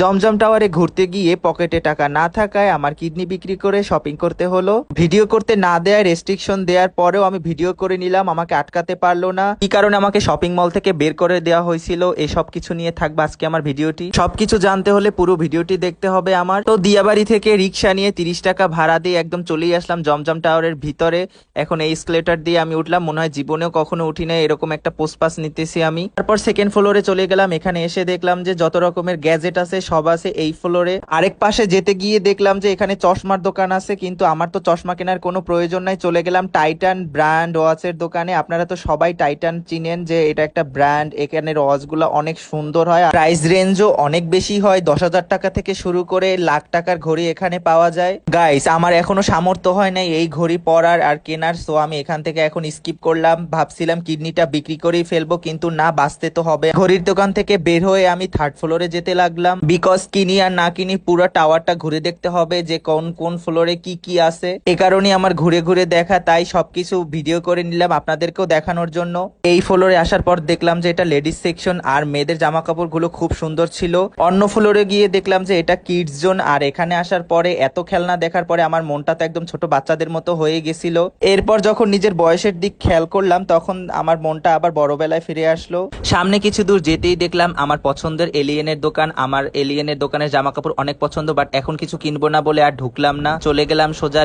জমজম টাওয়ারে ঘুরতে গিয়ে পকেটে টাকা না থাকায় আমার কিডনি বিক্রি করে শপিং করতে হলো। ভিডিও করতে না দেয় রেস্ট্রিকশন দেওয়ার পরেও আমি ভিডিও করে নিলাম, আমাকে আটকাতে পারলো না। কি কারণে আমাকে শপিং মল থেকে বের করে দেওয়া হয়েছিল, এই সব কিছু নিয়ে থাকবে আজকে আমার ভিডিওটি। সবকিছু জানতে হলে পুরো ভিডিওটি দেখতে হবে আমার। তো দিয়াবাড়ি থেকে রিক্সা নিয়ে 30 টাকা ভাড়া দিয়ে একদম চলেই আসলাম জমজম টাওয়ারের ভিতরে। এখন এই এসকেলেটর দিয়ে আমি উঠলাম, মনে হয় জীবনেও কখনো উঠি না এরকম একটা পোস্ট পাস নিতেছি আমি। তারপর সেকেন্ড ফ্লোরে চলে গেলাম, এখানে এসে দেখলাম যে যত রকমের গ্যাজেট আছে সব আছে এই ফ্লোরে। আরেক পাশে যেতে গিয়ে দেখলাম যে এখানে চশমার দোকান আছে, কিন্তু আমার তো চশমা কেনার কোনো প্রয়োজন নাই। চলে গেলাম টাইটান ব্র্যান্ড ওয়াচের দোকানে। আপনারা তো সবাই টাইটান চিনেন যে এটা একটা ব্র্যান্ড। এখানের ওয়াচগুলো অনেক সুন্দর হয়, প্রাইস রেঞ্জও অনেক বেশি হয়, 10,000 টাকা থেকে শুরু করে লাখ টাকার ঘড়ি এখানে পাওয়া যায়। গাইস, আমার এখনো সামর্থ্য হয় নাই এই ঘড়ি পরার আর কেনার, সো আমি এখান থেকে এখন স্কিপ করলাম। ভাবছিলাম কিডনিটা বিক্রি করেই ফেলবো, কিন্তু না, বাঁচতে তো হবে। ঘড়ির দোকান থেকে বের হয়ে আমি থার্ড ফ্লোরে যেতে লাগলাম, বিকজ কিনি আর না কিনি পুরো টাওয়ারটা ঘুরে দেখতে হবে যে কোন কোন ফ্লোরে কি কি আছে। এ কারণে আমার ঘুরে ঘুরে দেখা, তাই সবকিছু ভিডিও করে নিলাম আপনাদেরকেও দেখানোর জন্য। এই ফ্লোরে আসার পর দেখলাম যে এটা লেডিস সেকশন আর মেয়েদের জামা কাপড় গুলো খুব সুন্দর ছিল। অন্য ফ্লোরে গিয়ে দেখলাম যে এটা কিডস জোন। আর এখানে আসার পরে এত খেলনা দেখার পরে আমার মনটা তো একদম ছোট বাচ্চাদের মতো হয়ে গেছিল। এরপর যখন নিজের বয়সের দিক খেয়াল করলাম তখন আমার মনটা আবার বড়বেলায় ফিরে আসলো। সামনে কিছু দূর যেতেই দেখলাম আমার পছন্দের এলিয়েনের দোকান। আমার এলিয়েনের দোকানের জামা কাপড় অনেক পছন্দ, বাট এখন কিছু কিনবো না বলে আর ঢুকলাম না। চলে গেলাম সোজা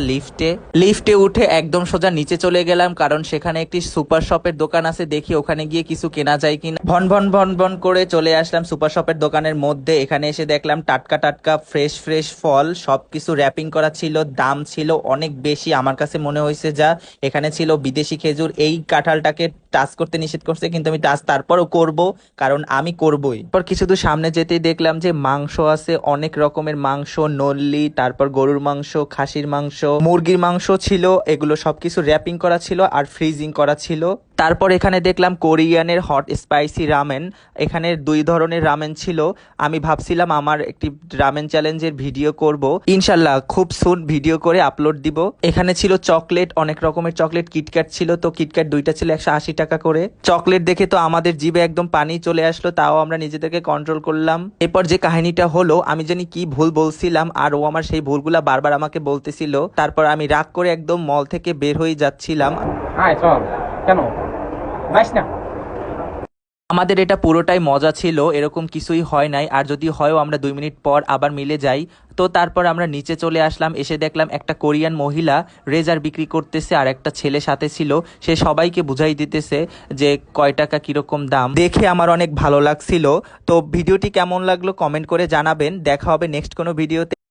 লিফটে উঠে একদম সোজা নিচে চলে গেলাম, কারণ সেখানে একটি সুপার শপের দোকান আছে, দেখি ওখানে গিয়ে কিছু কেনা যায় কিনা। ভন ভন ভন ভন করে চলে আসলাম সুপার শপের দোকানের মধ্যে। এখানে এসে দেখলাম টাটকা টাটকা ফ্রেশ ফ্রেশ ফল, সবকিছু র্যাপিং করা ছিল, দাম ছিল অনেক বেশি। আমার কাছে মনে হয়েছে যা এখানে ছিল বিদেশি খেজুর। এই কাঁঠালটাকে টাচ করতে নিষেধ করছে, কিন্তু আমি টাচ তারপরও করব, কারণ আমি করবই। পর কিছু দূর সামনে যেতেই দেখলাম যে মাংস আছে, অনেক রকমের মাংস, নল্লি, তারপর গরুর মাংস, খাসির মাংস, মুরগির মাংস ছিল। এগুলো সবকিছু র্যাপিং করা ছিল আর ফ্রিজিং করা ছিল। তারপর এখানে দেখলাম কোরিয়ানের হট স্পাইসি রামেন। এখানে 2 ধরনের রামেন ছিল। আমি ভাবছিলাম আমার একটি রামেন চ্যালেঞ্জের ভিডিও করব, ইনশাল্লাহ খুব সুন ভিডিও করে আপলোড দিব। এখানে ছিল চকলেট, অনেক রকমের চকলেট, কিটক্যাট ছিল। তো কিটক্যাট 2টা ছিল 180 টাকা করে। চকলেট দেখে তো আমাদের জিভে একদম পানি চলে আসলো, তাও আমরা নিজেদেরকে কন্ট্রোল করলাম। এরপর যে কাহিনীটা হলো, আমি জানি কি ভুল বলছিলাম আর ও আমার সেই ভুলগুলা বারবার আমাকে বলতেছিল। তারপর আমি রাগ করে একদম মল থেকে বের হয়ে যাচ্ছিলাম। চল কেন যাইস না। আমাদের এটা পুরোটাই মজা ছিল, এরকম কিছুই হয় নাই। আর যদি হয়ও আমরা 2 মিনিট পর আবার মিলে যাই। তো তারপর আমরা নিচে চলে আসলাম, এসে দেখলাম একটা কোরিয়ান মহিলা রেজার বিক্রি করতেছে আর একটা ছেলে সাথে ছিল। সে সবাইকে বুঝাই দিতেছে যে কয় টাকা কিরকম দাম। দেখে আমার অনেক ভালো লাগছিল। তো ভিডিওটি কেমন লাগলো কমেন্ট করে জানাবেন। দেখা হবে নেক্সট কোনো ভিডিওতে।